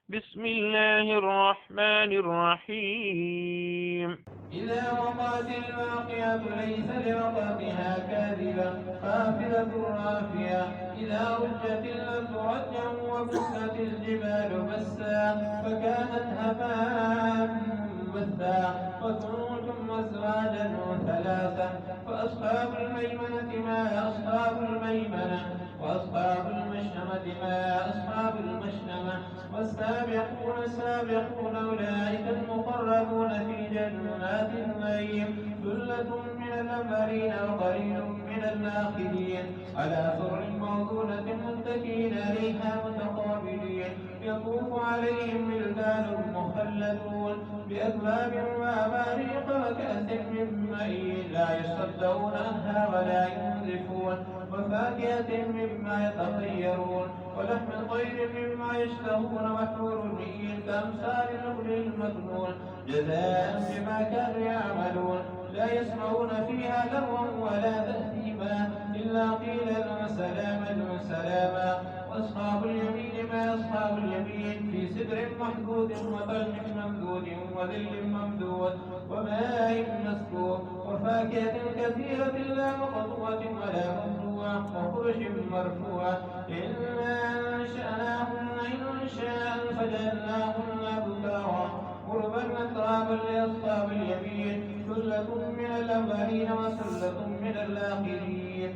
بسم الله الرحمن الرحيم. إذا وقعت الواقعة ليس لوقعتها كاذبة خافضة رافعة إذا رجت الأرض رجا وبست الجبال بسا فكانت هباء منبثا وكنتم أزواجا ثلاثا فأصحاب الميمنة ما أصحاب الميمنة وأصحاب المشأمة ما أصحاب المشأمة والسابقون السابقون أولئك المقربون في جنات النعيم ثلة من الأولين وقليل من الآخرين على سرر موضونة متكئين عليها متقابلين يطوف عليهم ولدان مخلدون بأكواب وأباريق وكأس من معين لا يصدعون عنها ولا ينزفون وفاكهة مما يتخيرون ولحم طير مما يشتهون وحور عين كأمثال النخل المكنون جزاء بما كانوا يعملون لا يسمعون فيها لغوا ولا تأثيما إلا قيلا سلاما سلاما وأصحاب اليمين ما أصحاب اليمين في سدر محدود وطلح ممدود وذل ممدود وماء مسكوب وفاكهة كثيرة لا مقطوعة ولا ممنوعة وفرش مرفوعة إنا أنشأناهن إنشاء فجعلناهن أبكارا عربا أترابا لأصحاب اليمين ثلة من الأولين وثلة من الآخرين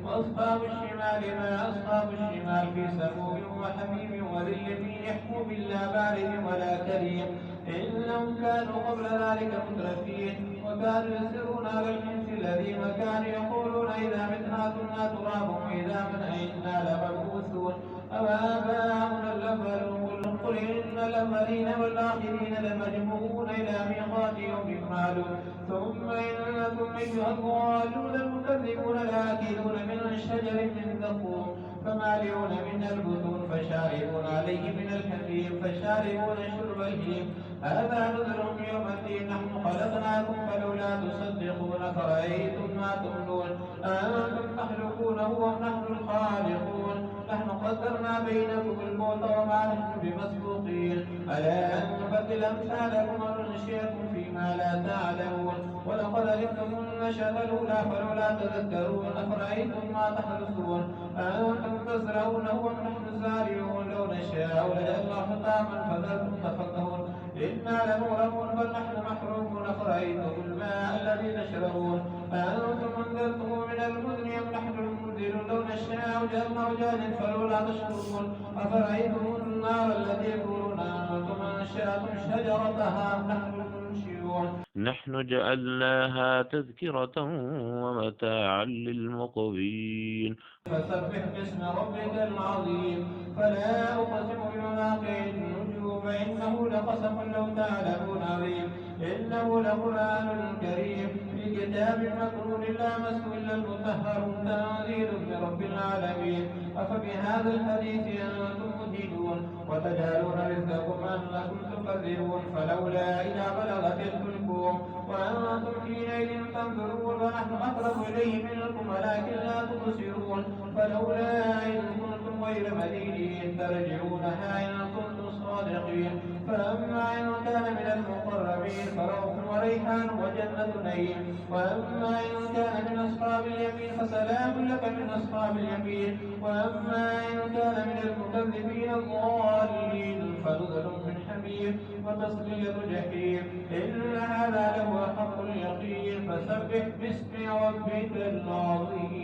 وأصحاب الشمال ما أصحاب الشمال في سموم وحميم وذل من يحكم لا بارد ولا كريم إنهم كانوا قبل ذلك مترفين وكانوا يسرون على الجنس الذي وكانوا يقولون إذا متنا كنا ترابا وإذا من أئنا لمبعوثون أوآباؤنا الأولون قل إن الأولين والآخرين لمجموعون إلى ميقات يوم معلوم ثم إنكم أيها الضالون المكذبون لآكلون من شجر من زقوم فمالئون من البطون فشاربون عليه من الحميم فشاربون شرب الهيم هذا نذرهم يوم الدين نحن خلقناكم فلولا تصدقون فرأيتم ما تمنون أنتم تخلقونه أم نحن الخالقون نحن قدرنا بينكم الموت وما نحن بمسبوقين ألا أن نبدل أمثالكم وننشئكم فيما لا تعلمون ولقد علمتم النشأة الأولى فلولا تذكرون أفرأيتم ما تحرثون أنتم تزرعونه أم نحن الزارعون لو نشاء لجعلناه حطاما فذرتم تفكهون إنا لمغرمون بل نحن محرومون أفرأيتم الماء الذي تشربون أنتم أنزلتموه من المزن أم نحن المنزلون لو نشاء جعلناه جاجا فلولا تشكرون أفرأيتم النار التي تورون أنتم أنشأتم شجرتها أم نحن المنشئون نحن جعلناها تذكرة ومتاعا للمقوين. فسبح باسم ربك العظيم فلا أقسم بمواقع النجوم فإنه لقسم لو تعلمون عظيم إنه لقرآن كريم في كتاب مكنون لا مسه إلا المطهرون تنزيل من رب العالمين أفبهذا الحديث أنتم مدهنون وتجعلون رزقكم أنكم تكذبون فلولا إذا بلغت الحلقوم وأنتم حينئذ تنظرون ونحن أقرب إليه منكم ولكن لا تبصرون فلولا إن كنتم غير مدينين ترجعونها إن كنتم صادقين فأما إن كان من المقربين فروح وريحان وجنة نعيم وأما إن كان من أصحاب اليمين فسلام لك من أصحاب اليمين وأما إن كان من المكذبين الضالين فنزل من حميم وتصلية جحيم إن هذا لهو حق اليقين فسبح باسم ربك العظيم.